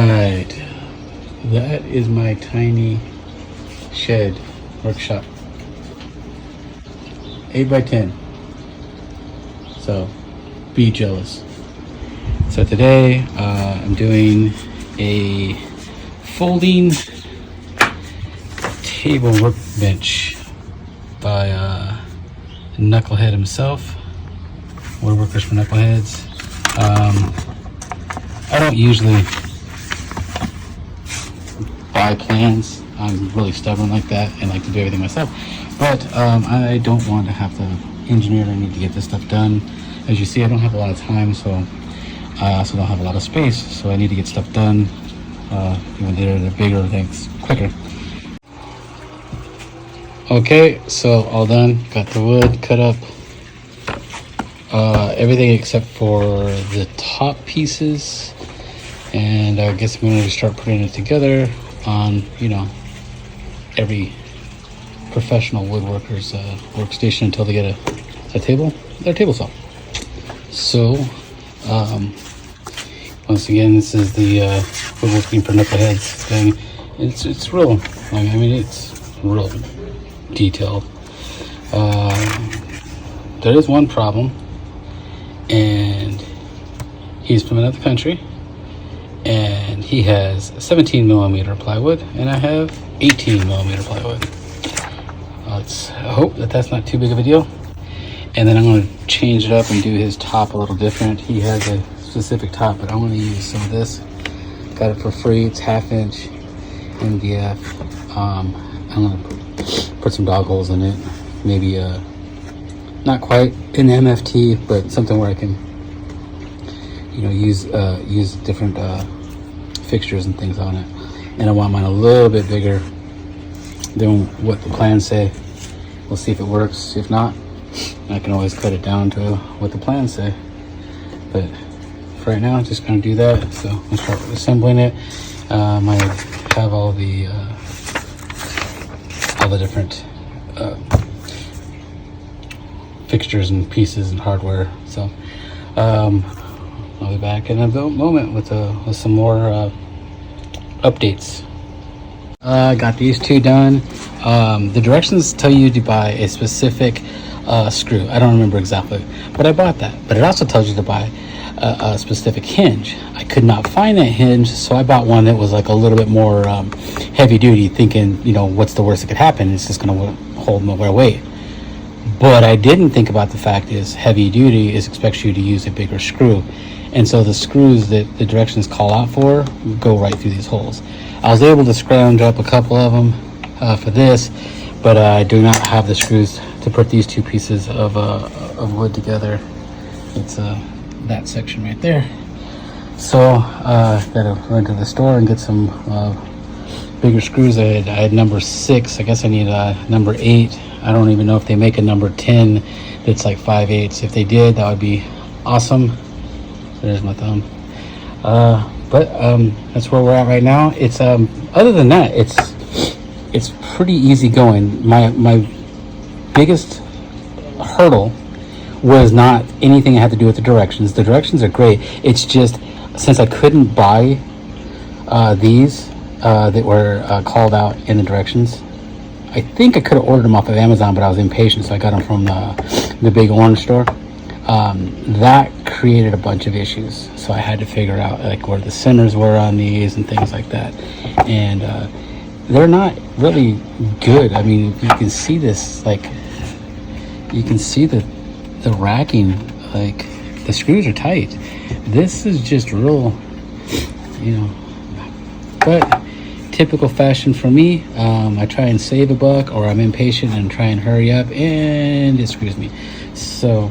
Alright, that is my tiny shed workshop. 8 by 10. So be jealous. So today I'm doing a folding table workbench by Knucklehead himself. Woodworkers for Knuckleheads. I don't usually buy plans. I'm really stubborn like that and like to do everything myself. But I don't want to have to engineer. I need to get this stuff done. As you see, I don't have a lot of time, so I also don't have a lot of space. So I need to get stuff done. Even they're bigger things quicker. Okay, so all done. Got the wood cut up. Everything except for the top pieces, and I guess I'm going to start putting it together on, you know, every professional woodworker's workstation until they get a table, their table saw. So once again, this is the woodworking for Knuckleheads thing. It's real. I mean, it's real detailed. There is one problem, and he's from another country, and he has 17mm plywood, and I have 18mm plywood. Let's hope that that's not too big of a deal. And then I'm going to change it up and do his top a little different. He has a specific top, but I'm going to use some of this. Got it for free. It's 1/2 inch MDF. I'm going to put some dog holes in it. Maybe not quite an MFT, but something where I can, you know, use different fixtures and things on it. And I want mine a little bit bigger than what the plans say. We'll see if it works. If not, I can always cut it down to what the plans say. But for right now, I'm just going to do that. So I'll start assembling it. I have all the different fixtures and pieces and hardware. So I'll be back in a moment with some more updates. Got these two done. The directions tell you to buy a specific screw. I don't remember exactly, but I bought that. But it also tells you to buy a specific hinge. I could not find that hinge, so I bought one that was like a little bit more heavy duty, thinking, you know, what's the worst that could happen? It's just going to hold more weight. But I didn't think about the fact is heavy duty expects you to use a bigger screw. And so the screws that the directions call out for go right through these holes. I was able to scrounge up a couple of them for this, but I do not have the screws to put these two pieces of wood together. It's that section right there. So gotta run to the store and get some bigger screws. I had number 6. I guess I need number 8. I don't even know if they make a number 10 that's like 5/8. If they did, that would be awesome. There's my thumb. But that's where we're at right now. It's other than that, it's pretty easy going. My biggest hurdle was not anything that had to do with the directions. The directions are great. It's just, since I couldn't buy these that were called out in the directions, I think I could have ordered them off of Amazon, but I was impatient, so I got them from the big orange store. That created a bunch of issues, so I had to figure out like where the centers were on these and things like that. And they're not really good. I mean, you can see this, like, you can see the racking, like the screws are tight. This is just real, you know, but typical fashion for me. I try and save a buck, or I'm impatient and try and hurry up, and it screws me. So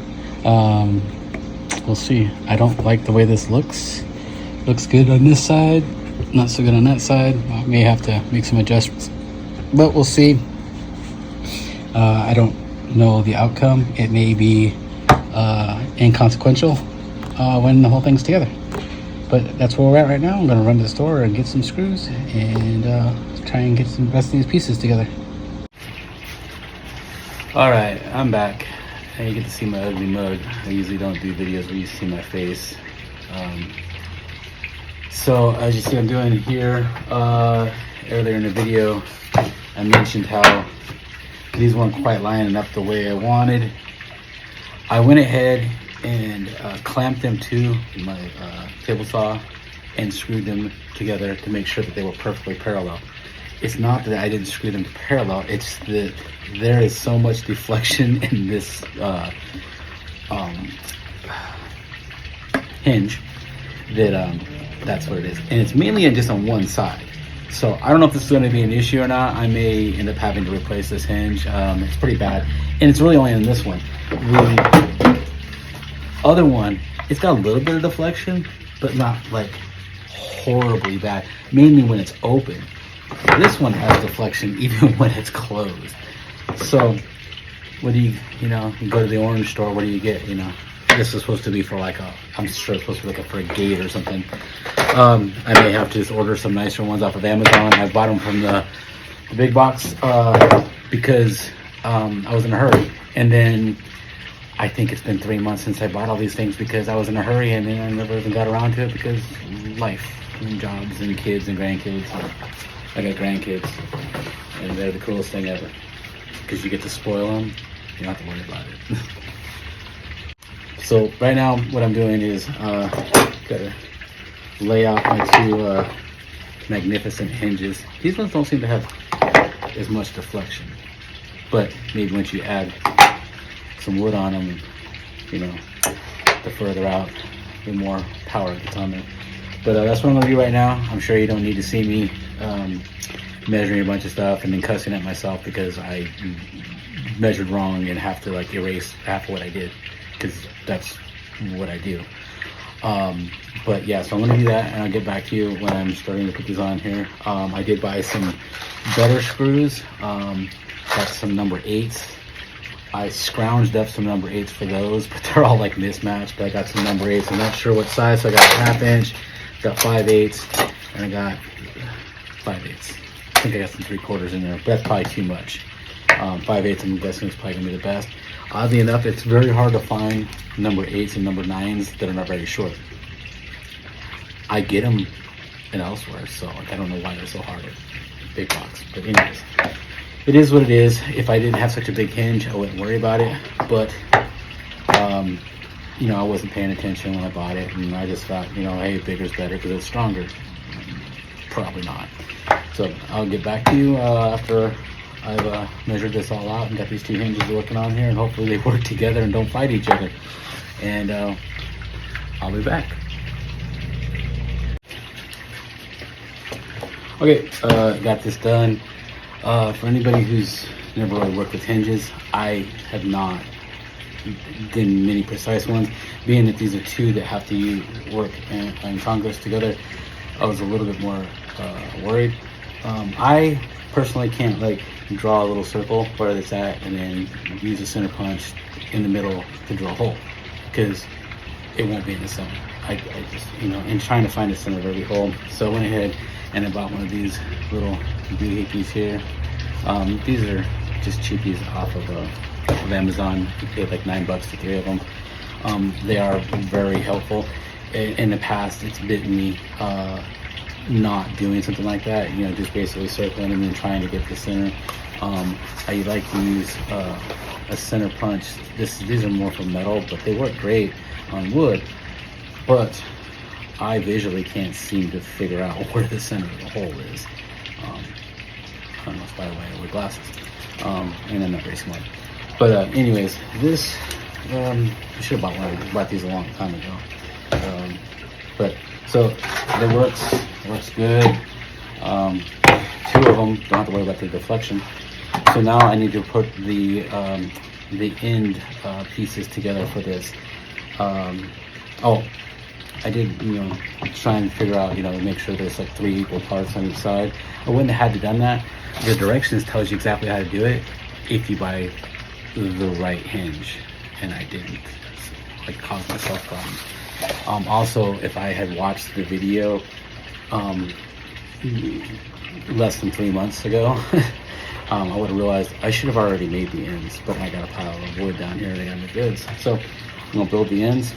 we'll see. I don't like the way this looks. Looks good on this side, not so good on that side. I may have to make some adjustments, but we'll see. I don't know the outcome. It may be inconsequential when the whole thing's together. But that's where we're at right now. I'm going to run to the store and get some screws and try and get some rest of these pieces together. Alright, I'm back. And you get to see my ugly mug. I usually don't do videos where you see my face. So as you see I'm doing here, earlier in the video, I mentioned how these weren't quite lining up the way I wanted. I went ahead and clamped them to my table saw and screwed them together to make sure that they were perfectly parallel. It's not that I didn't screw them to parallel, it's that there is so much deflection in this hinge that that's what it is. And it's mainly just on one side. So I don't know if this is going to be an issue or not. I may end up having to replace this hinge. It's pretty bad. And it's really only in this one. The other one, it's got a little bit of deflection, but not like horribly bad. Mainly when it's open. This one has deflection even when it's closed. So what do you go to the orange store, what do you get, This is supposed to be for like I'm sure it's supposed to be like for a gate or something. I may have to just order some nicer ones off of Amazon. I bought them from the big box because I was in a hurry. And then I think it's been 3 months since I bought all these things because I was in a hurry, and then I never even got around to it because life and jobs and kids and grandkids. I got grandkids, and they're the coolest thing ever because you get to spoil them. You don't have to worry about it. So right now what I'm doing is gotta lay out my two magnificent hinges. These ones don't seem to have as much deflection, but maybe once you add some wood on them, the further out, the more power gets on there. But that's what I'm gonna do right now. I'm sure you don't need to see me measuring a bunch of stuff and then cussing at myself because I measured wrong and have to like erase half of what I did, because that's what I do. But yeah, so I'm gonna do that and I'll get back to you when I'm starting to put these on here. I did buy some better screws. Got some number 8s. I scrounged up some number 8s for those, but they're all like mismatched. But I got some number 8s. I'm not sure what size, so I got a 1/2 inch, got 5/8, and I got 5/8. I think I got some 3/4 in there, but that's probably too much. 5/8 I'm guessing is probably gonna be the best. Oddly enough, it's very hard to find number 8s and number 9s that are not very short. I get them in elsewhere, so like, I don't know why they're so hard at big box. But anyways, it is what it is. If I didn't have such a big hinge, I wouldn't worry about it. But I wasn't paying attention when I bought it, and I just thought, hey, bigger's better because it's stronger. Probably not. So I'll get back to you after I've measured this all out and got these two hinges working on here, and hopefully they work together and don't fight each other. And I'll be back. Okay, got this done. For anybody who's never really worked with hinges, I have not done many precise ones. Being that these are two that have to work in Congress together, I was a little bit more worried. I personally can't like draw a little circle where it's at and then use a center punch in the middle to drill a hole, because it won't be in the center. I just, and trying to find the center of every hole. So I went ahead and I bought one of these little doohickeys here. These are just cheapies off of Amazon. You paid like $9 for 3 of them. They are very helpful. In the past, it's bitten me not doing something like that, just basically circling and then trying to get the center. I like to use a center punch. These are more for metal, but they work great on wood. But I visually can't seem to figure out where the center of the hole is. I don't know if by the way I wear glasses, and I'm not very smart. But anyways, this I should have bought these a long time ago. But so it works good. 2 of them, don't have to worry about the deflection. So now I need to put the end pieces together for this. I did, try and figure out, make sure there's like 3 equal parts on each side. I wouldn't have had to done that. The directions tells you exactly how to do it if you buy the right hinge, and I didn't. So I caused myself problems. Also, if I had watched the video less than 3 months ago, I would have realized I should have already made the ends, but I got a pile of wood down here that got the goods. So I'm gonna build the ends,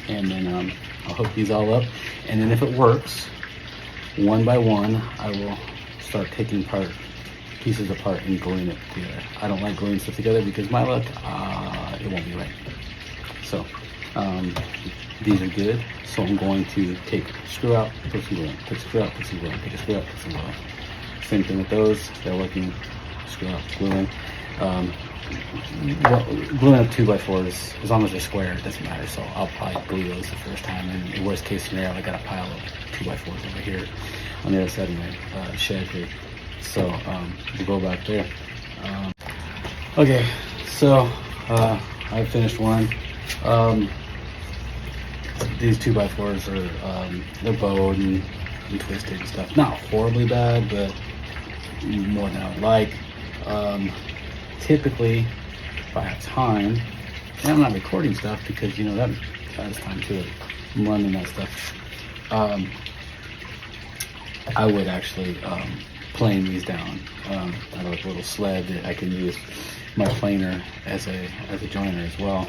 and then I'll hook these all up, and then if it works, one by one, I will start taking pieces apart and gluing it together. I don't like gluing stuff together because my luck, it won't be right. So these are good. So I'm going to take screw out, put some glue in, take screw out, put some glue in, take a screw out, put some glue in. Same thing with those. They're working. Screw out, glue in. Gluing up 2x4s, as long as they're square, it doesn't matter. So I'll probably glue those the first time. And in worst case scenario, I got a pile of 2x4s over here on the other side of my shed here. So we'll go back there. Okay, so I finished one. These 2x4s are they're bowed and twisted and stuff. Not horribly bad, but more than I would like. Typically, if I have time, and I'm not recording stuff because, you know, that has time to it. I'm running that stuff. I would actually plane these down. I have a little sled that I can use my planer as a joiner as well.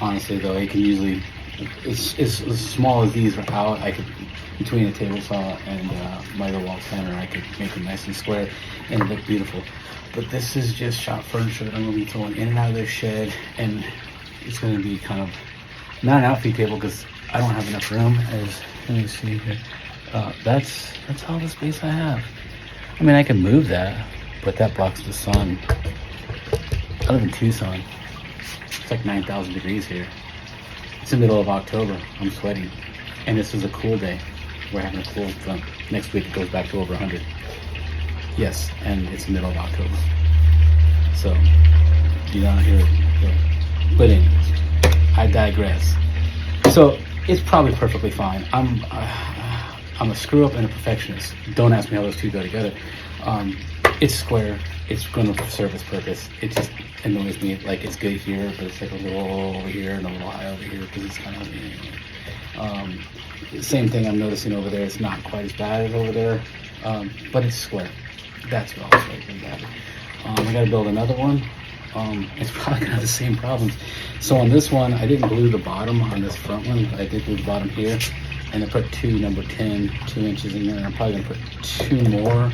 Honestly, though, it can usually, as small as these are out, I could, between a table saw and my little wall planer, I could make them nice and square and it look beautiful. But this is just shop furniture that I'm going to be throwing in and out of their shed, and it's going to be kind of not an outfeed table because I don't have enough room. Let me see here. That's all the space I have. I mean, I can move that, but that blocks the sun. I live in Tucson. It's like 9,000 degrees here. It's the middle of October. I'm sweating, and this is a cool day. We're having a cool front. Next week it goes back to over 100. Yes, and it's the middle of October. So, you don't hear it. But anyways, I digress. So, it's probably perfectly fine. I'm a screw up and a perfectionist. Don't ask me how those two go together. It's square. It's going to serve its purpose. It just annoys me. Like, it's good here, but it's like a little over here and a little high over here because it's kind of, same thing I'm noticing over there. It's not quite as bad as over there, but it's square. That's what I was thinking about. I got to build another one. It's probably gonna have the same problems. So on this one, I didn't glue the bottom on this front one, but I did glue the bottom here, and I put two number 10 2-inches in there. I'm probably gonna put two more,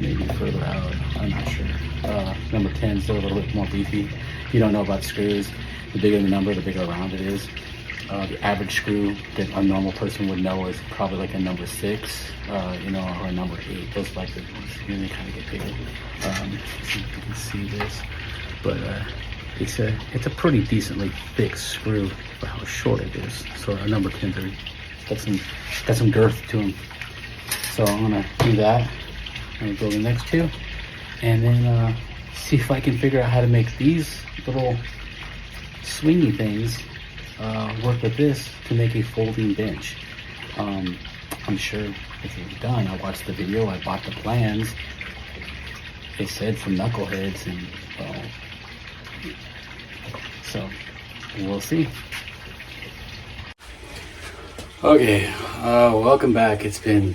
maybe further out. I'm not sure. Number 10's still a little bit more beefy. If you don't know about screws, the bigger the number, the bigger around it is. The average screw that a normal person would know is probably like a number 6, you know, or a number 8. Those like the ones, they kind of get bigger. See if you can see this, but it's a pretty decently thick screw for how short it is. So a number 10's got some girth to them. So I'm gonna do that. I'm gonna build the next two, and then see if I can figure out how to make these little swingy things work with this to make a folding bench. I'm sure if you're done, I watched the video, I bought the plans. It said from Knuckleheads, and so we'll see. Okay, welcome back. It's been,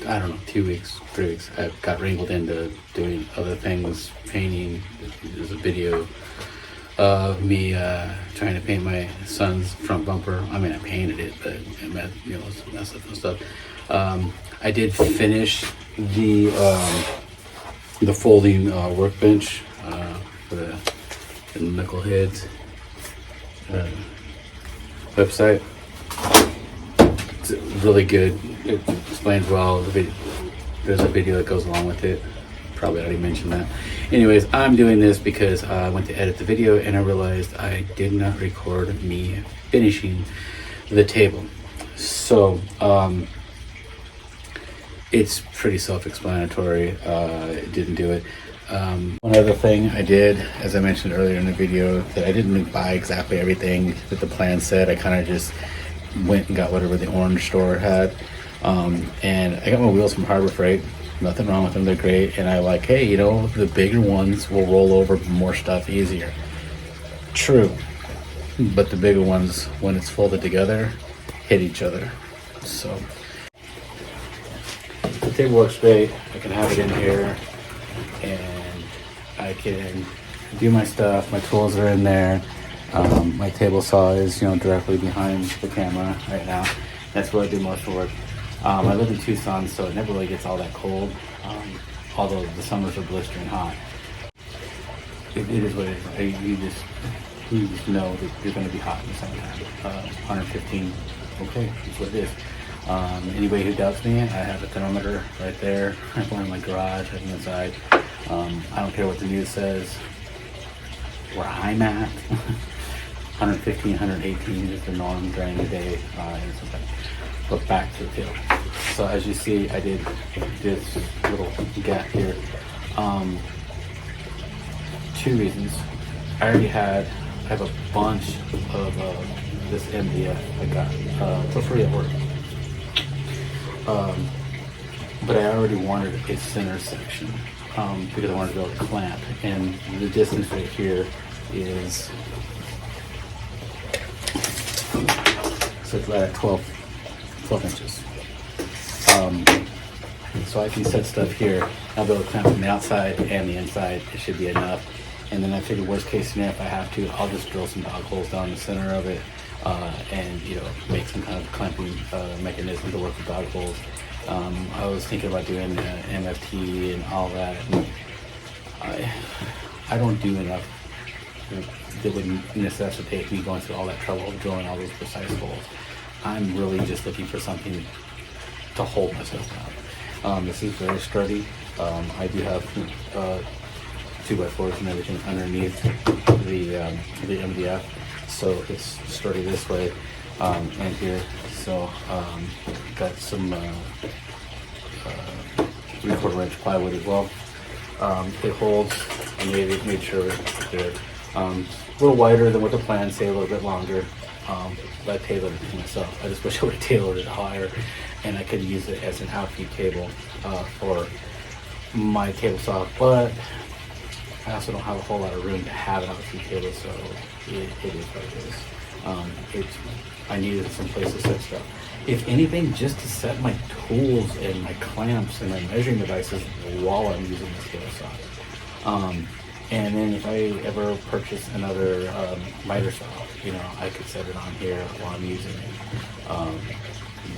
I don't know, 2 weeks, 3 weeks. I got wrangled into doing other things, painting. There's a video of me trying to paint my son's front bumper. I mean, I painted it, but it messed up and stuff. I did finish the folding workbench for the Knuckleheads website. It's really good. It explains well. There's a video that goes along with it. Probably already mentioned that. Anyways, I'm doing this because I went to edit the video and I realized I did not record me finishing the table. So it's pretty self-explanatory. Didn't do it. One other thing I did, as I mentioned earlier in the video, that I didn't buy exactly everything that the plan said. I kind of just went and got whatever the orange store had. And I got my wheels from Harbor Freight. Nothing wrong with them, they're great. And I like, hey, you know, the bigger ones will roll over more stuff easier. True, but the bigger ones, when it's folded together, hit each other. So the table works great. I can have it in here and I can do my stuff. My tools are in there. My table saw is, you know, directly behind the camera right now. That's where I do most of the work. I live in Tucson, so it never really gets all that cold, although the summers are blistering hot. It is what it is. You just know that you're going to be hot in the summertime. 115, okay, that's what it is. Anybody who doubts me, I have a thermometer right there. I have one in my garage, I have one inside. I don't care what the news says. Where I'm at, 115, 118 is the norm during the day. But back to the tail. So as you see, I did this little gap here. 2 reasons. I have a bunch of this MDF I got for free at work. But I already wanted a center section because I wanted to be able to clamp, and the distance right here is, so it's right at 12 inches. So I can set stuff here. I'll be able to clamp from the outside and the inside. It should be enough. And then I figured worst case scenario, if I have to, I'll just drill some dog holes down the center of it, and make some kind of clamping mechanism to work with dog holes. I was thinking about doing MFT and all that. And I don't do enough that would necessitate me going through all that trouble of drilling all those precise holes. I'm really just looking for something to hold myself down. This is very sturdy. I do have 2x4s and everything underneath the MDF, so it's sturdy this way and here. So got some 3/4 inch plywood as well. It holds. I made sure it's good. A little wider than what the plans say, a little bit longer. But I tailored it to myself. I just wish I would have tailored it higher, and I could use it as an outfeed cable for my table saw. But I also don't have a whole lot of room to have an outfeed cable, so it is what it is. I needed some place to set stuff. If anything, just to set my tools and my clamps and my measuring devices while I'm using this table saw. And then if I ever purchase another miter saw, I could set it on here while I'm using it.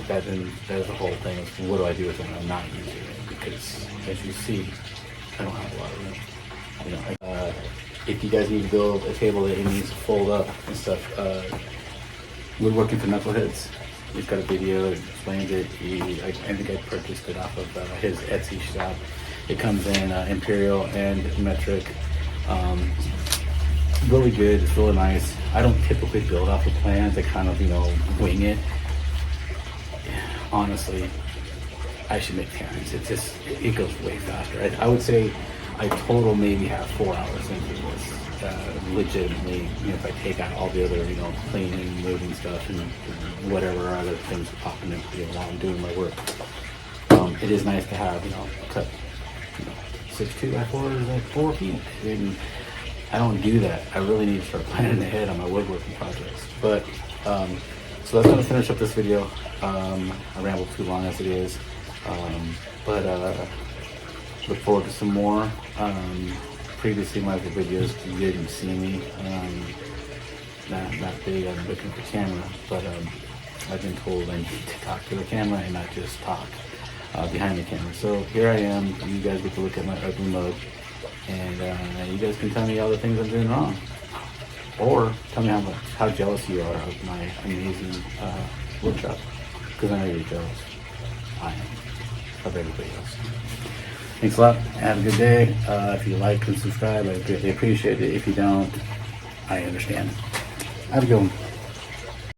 That is the whole thing of what do I do with it when I'm not using it? Because as you see, I don't have a lot of room. If you guys need to build a table that needs to fold up and stuff, we're working for Knuckleheads. He's got a video that explains it. I think I purchased it off of his Etsy shop. It comes in imperial and metric. Really good. It's really nice. I don't typically build off of plans. I kind of wing it. Honestly, I should make plans. It goes way faster. I would say I total maybe have 4 hours into this. Legitimately, if I take out all the other, cleaning, moving stuff, and whatever other things popping in while I'm doing my work. It is nice to have, cut 6'2" by 4 is like 4 feet, and I don't do that. I really need to start planning ahead on my woodworking projects. But so that's gonna finish up this video. I rambled too long as it is, but look forward to some more. Previously, my other videos, you didn't see me. Not big on looking at the camera, but I've been told I need to talk to the camera and not just talk behind the camera. So here I am. You guys get to look at my ugly mug, and you guys can tell me all the things I'm doing wrong, or tell me how jealous you are of my amazing workshop, because I know you're jealous. I am of everybody else. Thanks a lot. Have a good day. If you like and subscribe, I greatly appreciate it. If you don't, I understand. Have a good one.